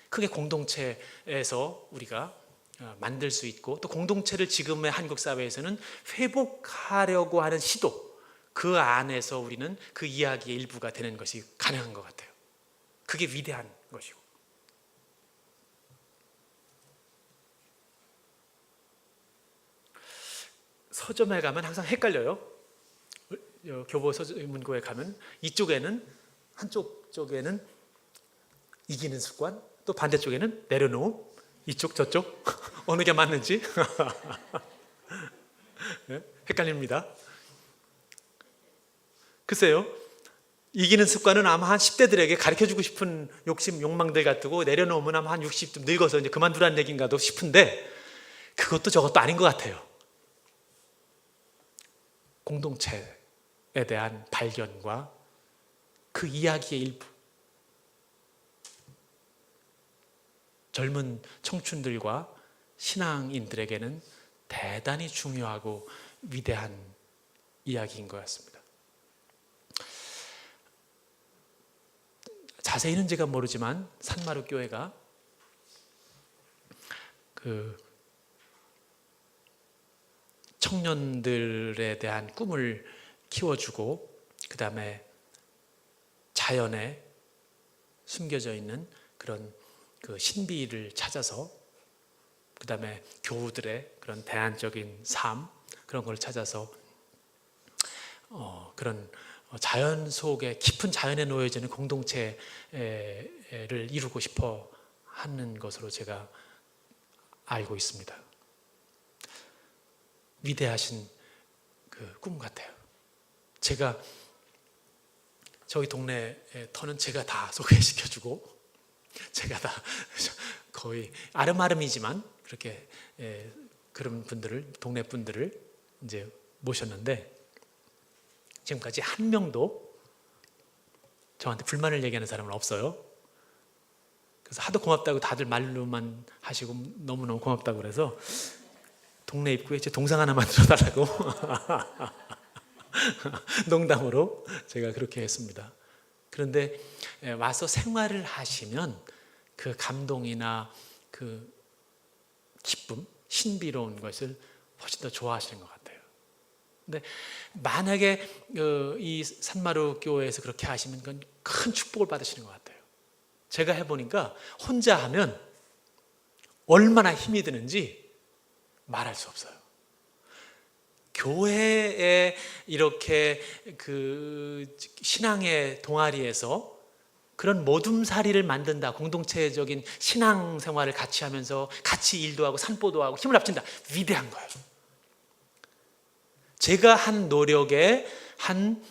그게 공동체에서 우리가 만들 수 있고, 또 공동체를 지금의 한국 사회에서는 회복하려고 하는 시도, 그 안에서 우리는 그 이야기의 일부가 되는 것이 가능한 것 같아요. 그게 위대한 것이고. 서점에 가면 항상 헷갈려요. 교보 서문고에 가면 한쪽 쪽에는 이기는 습관, 또 반대쪽에는 내려놓음, 이쪽 저쪽 어느 게 맞는지 헷갈립니다. 글쎄요, 이기는 습관은 아마 한 10대들에게 가르쳐주고 싶은 욕망들 같고, 내려놓으면 아마 한 60좀 늙어서 이제 그만두라는 얘기인가도 싶은데, 그것도 저것도 아닌 것 같아요. 공동체에 대한 발견과 그 이야기의 일부, 젊은 청춘들과 신앙인들에게는 대단히 중요하고 위대한 이야기인 것 같습니다. 자세히는 제가 모르지만 산마루 교회가 그 청년들에 대한 꿈을 키워주고, 그 다음에 자연에 숨겨져 있는 그런 그 신비를 찾아서, 그 다음에 교우들의 그런 대안적인 삶, 그런 걸 찾아서 그런 자연 속에, 깊은 자연에 놓여지는 공동체를 이루고 싶어 하는 것으로 제가 알고 있습니다. 위대하신 그 꿈 같아요. 제가 저희 동네 터는 제가 다 소개시켜주고 제가 다 거의 아름아름이지만 그렇게 그런 분들을 동네 분들을 이제 모셨는데 지금까지 한 명도 저한테 불만을 얘기하는 사람은 없어요. 그래서 하도 고맙다고 다들 말로만 하시고 너무너무 고맙다고 그래서 동네 입구에 제 동상 하나 만들어 달라고 농담으로 제가 그렇게 했습니다. 그런데 와서 생활을 하시면 그 감동이나 그 기쁨, 신비로운 것을 훨씬 더 좋아하시는 것 같아요. 근데 만약에 이 산마루 교회에서 그렇게 하시면 그건 큰 축복을 받으시는 것 같아요. 제가 해보니까 혼자 하면 얼마나 힘이 드는지 말할 수 없어요. 교회에 이렇게 그 신앙의 동아리에서 그런 모둠사리를 만든다, 공동체적인 신앙생활을 같이 하면서 같이 일도 하고 산보도 하고 힘을 합친다, 위대한 거예요. 제가 한 노력에 한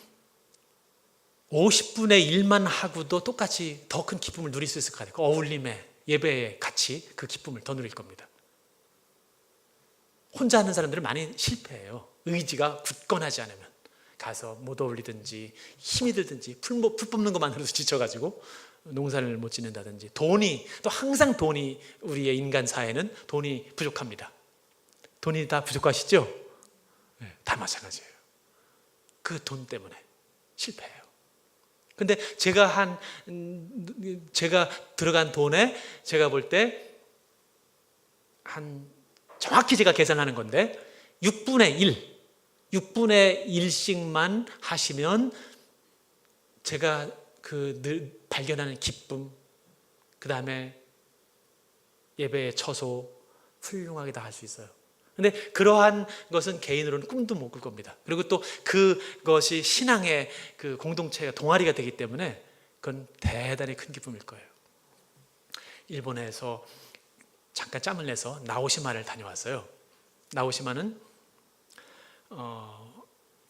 50분의 1만 하고도 똑같이 더 큰 기쁨을 누릴 수 있을 것 같아요. 그 어울림에, 예배에 같이 그 기쁨을 더 누릴 겁니다. 혼자 하는 사람들은 많이 실패해요. 의지가 굳건하지 않으면. 가서 못 어울리든지 힘이 들든지 풀 뽑는 것만으로도 지쳐가지고 농사를 못 짓는다든지, 돈이, 또 항상 돈이, 우리의 인간 사회는 돈이 부족합니다. 돈이 다 부족하시죠? 네, 다 마찬가지예요. 그 돈 때문에 실패해요. 근데 제가 들어간 돈에 제가 볼 때 정확히 제가 계산하는 건데 6분의 1씩만 하시면 제가 늘 발견하는 기쁨, 그 다음에 예배의 처소 훌륭하게 다 할 수 있어요. 근데 그러한 것은 개인으로는 꿈도 못 꿀 겁니다. 그리고 또 그것이 신앙의 그 공동체가 동아리가 되기 때문에 그건 대단히 큰 기쁨일 거예요. 일본에서 잠깐 짬을 내서 나오시마를 다녀왔어요. 나오시마는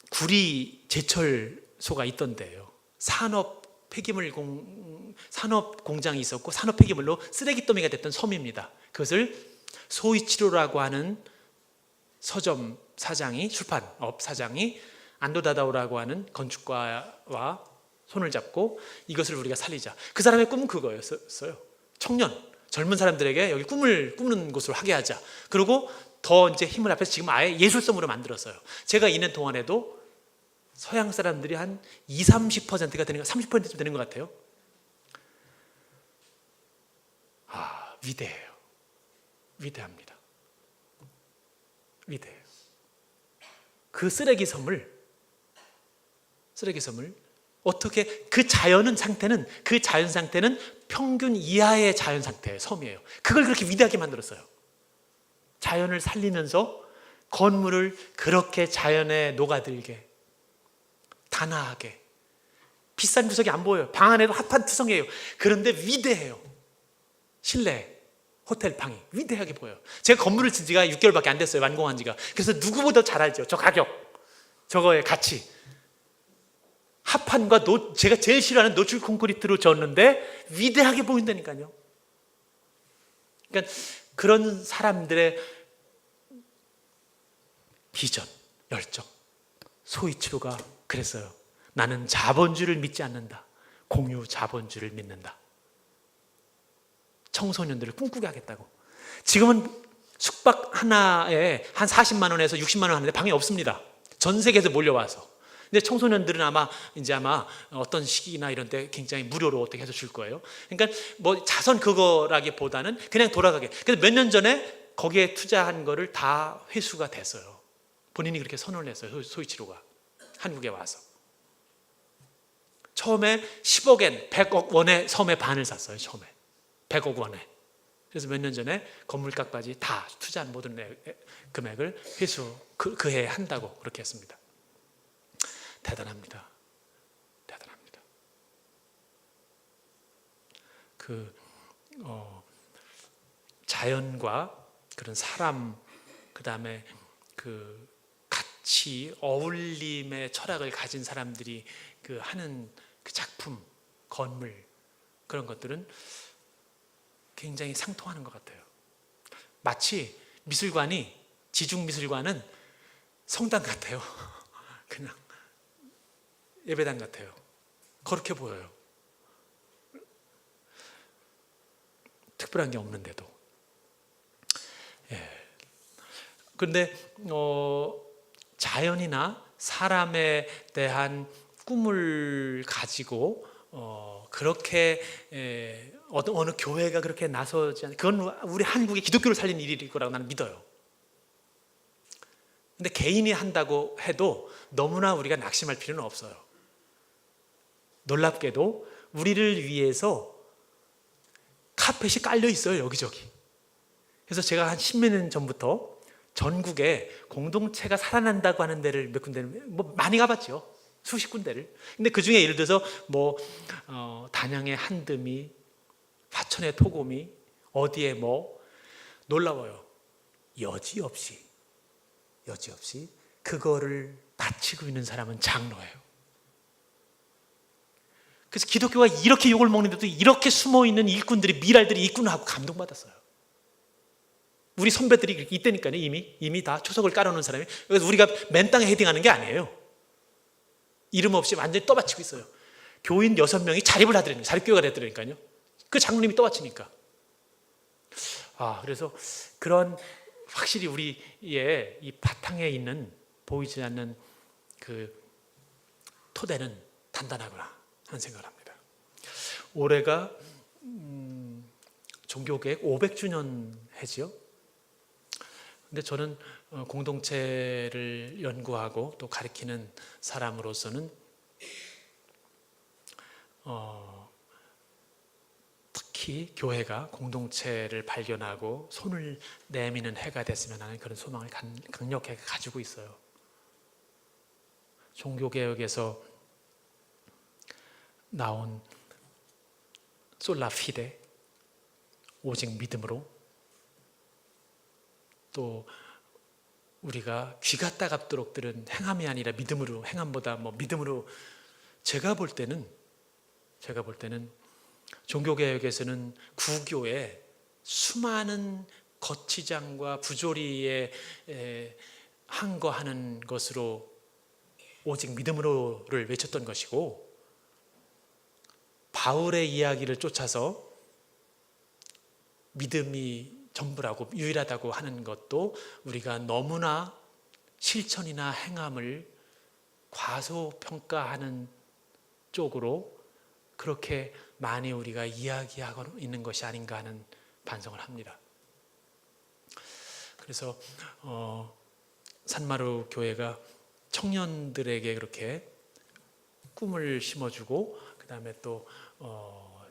구리 제철소가 있던 데예요. 산업 공장이 있었고 산업 폐기물로 쓰레기 더미가 됐던 섬입니다. 그것을 소이치로라고 하는 서점 사장이, 출판업 사장이 안도 다다오라고 하는 건축가와 손을 잡고 이것을 우리가 살리자. 그 사람의 꿈은 그거였어요. 젊은 사람들에게 여기 꿈을 꾸는 곳으로 하게 하자. 그리고 더 이제 힘을 합해서 지금 아예 예술성으로 만들었어요. 제가 있는 동안에도 서양 사람들이 한 20-30%가 되는, 30%쯤 되는 것 같아요. 위대해요. 위대합니다. 위대해요. 그 쓰레기 섬을 어떻게, 그 자연 상태는 평균 이하의 자연 상태예요. 섬이에요. 그걸 그렇게 위대하게 만들었어요. 자연을 살리면서 건물을 그렇게 자연에 녹아들게, 단아하게, 비싼 구석이 안 보여요. 방 안에도 핫한 투성이에요. 그런데 위대해요. 실내 호텔 방이 위대하게 보여요. 제가 건물을 진 지가 6개월밖에 안 됐어요. 완공한 지가. 그래서 누구보다 잘 알죠. 저 가격, 저거의 가치. 합판과 제가 제일 싫어하는 노출 콘크리트로 졌는데 위대하게 보인다니까요. 그러니까 그런 사람들의 비전, 열정, 소이치로가 그랬어요. 나는 자본주의를 믿지 않는다. 공유 자본주의를 믿는다. 청소년들을 꿈꾸게 하겠다고. 지금은 숙박 하나에 한 40만 원에서 60만 원 하는데 방이 없습니다. 전 세계에서 몰려와서. 근데 청소년들은 아마 어떤 시기나 이런 때 굉장히 무료로 어떻게 해서 줄 거예요. 그러니까 뭐 자선 그거라기보다는 그냥 돌아가게. 그래서 몇 년 전에 거기에 투자한 거를 다 회수가 됐어요. 본인이 그렇게 선언을 했어요. 소이치로가 한국에 와서. 처음에 10억엔 100억 원의 섬의 반을 샀어요. 처음에 100억 원에. 그래서 몇 년 전에 건물값까지 다 투자한 모든 금액을 회수 그 해에 한다고 그렇게 했습니다. 대단합니다. 대단합니다. 자연과 그런 사람, 그 다음에 그 같이 어울림의 철학을 가진 사람들이 그 하는 그 작품, 건물 그런 것들은 굉장히 상통하는 것 같아요. 마치 미술관이 지중미술관은 성당 같아요. 그냥 예배당 같아요. 그렇게 보여요. 특별한 게 없는데도. 예. 그런데 자연이나 사람에 대한 꿈을 가지고 그렇게 어느 교회가 그렇게 나서지 않, 그건 우리 한국의 기독교를 살리는 일일 거라고 나는 믿어요. 근데 개인이 한다고 해도 너무나 우리가 낙심할 필요는 없어요. 놀랍게도 우리를 위해서 카펫이 깔려 있어요, 여기저기. 그래서 제가 한 10몇 년 전부터 전국에 공동체가 살아난다고 하는 데를 몇 군데를 뭐 많이 가봤죠. 수십 군데를. 근데 그 중에 예를 들어서 뭐 단양의 한뜸이, 화천의 토곰이, 어디에 뭐 놀라워요. 여지없이 그거를 바치고 있는 사람은 장로예요. 그래서 기독교가 이렇게 욕을 먹는데도 이렇게 숨어있는 일꾼들이, 미랄들이 있구나 하고 감동받았어요. 우리 선배들이 있다니까요. 이미 다 초석을 깔아놓은 사람이. 그래서 우리가 맨 땅에 헤딩하는 게 아니에요. 이름 없이 완전히 떠받치고 있어요. 교인 6명이 자립을 하더라니까요. 자립교회가 됐더라니까요. 그 장로님이 떠받치니까. 그래서 그런 확실히 우리의 이 바탕에 있는 보이지 않는 그 토대는 단단하구나 하는 생각을 합니다. 올해가 종교개혁 500주년 해지요. 근데 저는 공동체를 연구하고 또 가르치는 사람으로서는 특히 교회가 공동체를 발견하고 손을 내미는 해가 됐으면 하는 그런 소망을 강력하게 가지고 있어요. 종교개혁에서 나온 솔라 피데, 오직 믿음으로, 또 우리가 귀가 따갑도록 들은 행함이 아니라 믿음으로, 행함보다 뭐 믿음으로. 제가 볼 때는 종교개혁에서는 구교에 수많은 거치장과 부조리에 항거하는 것으로 오직 믿음으로를 외쳤던 것이고, 바울의 이야기를 쫓아서 믿음이 전부라고, 유일하다고 하는 것도 우리가 너무나 실천이나 행함을 과소평가하는 쪽으로 그렇게 많이 우리가 이야기하고 있는 것이 아닌가 하는 반성을 합니다. 그래서 산마루 교회가 청년들에게 그렇게 꿈을 심어주고, 그 다음에 또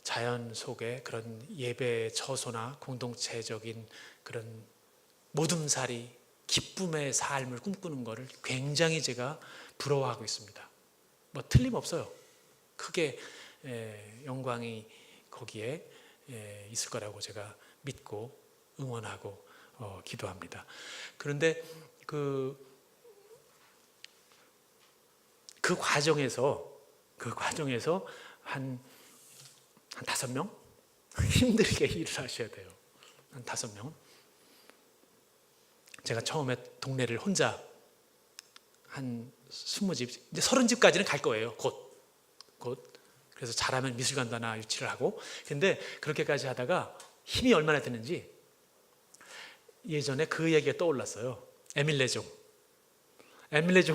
자연 속에 그런 예배 처소나 공동체적인 그런 모둠살이, 기쁨의 삶을 꿈꾸는 것을 굉장히 제가 부러워하고 있습니다. 뭐 틀림없어요. 크게 영광이 거기에 있을 거라고 제가 믿고 응원하고 기도합니다. 그런데 그 과정에서 한 5명 힘들게 일을 하셔야 돼요. 한 5명. 제가 처음에 동네를 혼자 한 20집, 이제 30집까지는 갈 거예요. 곧. 그래서 잘하면 미술관도 하나 유치를 하고. 근데 그렇게까지 하다가 힘이 얼마나 드는지 예전에 그 얘기가 떠올랐어요. 에밀 레종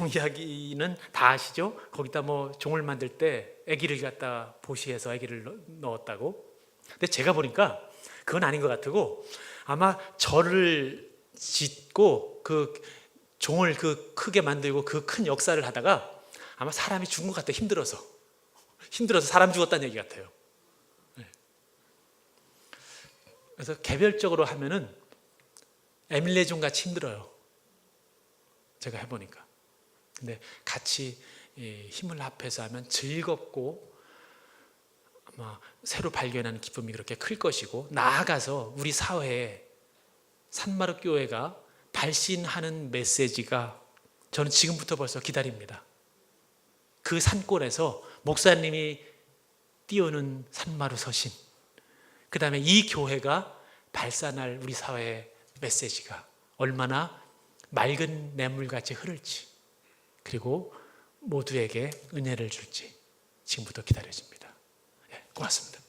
이야기는 다 아시죠? 거기다 뭐 종을 만들 때 아기를 갖다 보시해서 아기를 넣었다고. 근데 제가 보니까 그건 아닌 것 같고, 아마 절을 짓고 그 종을 그 크게 만들고 그 큰 역사를 하다가 아마 사람이 죽은 것 같아요. 힘들어서 사람 죽었다는 얘기 같아요. 그래서 개별적으로 하면은 에밀 레종 같이 힘들어요. 제가 해보니까. 근데 같이 힘을 합해서 하면 즐겁고 아마 새로 발견하는 기쁨이 그렇게 클 것이고, 나아가서 우리 사회에 산마루 교회가 발신하는 메시지가 저는 지금부터 벌써 기다립니다. 그 산골에서 목사님이 띄우는 산마루 서신, 그 다음에 이 교회가 발산할 우리 사회의 메시지가 얼마나 맑은 냇물같이 흐를지, 그리고 모두에게 은혜를 줄지 지금부터 기다려집니다. 고맙습니다.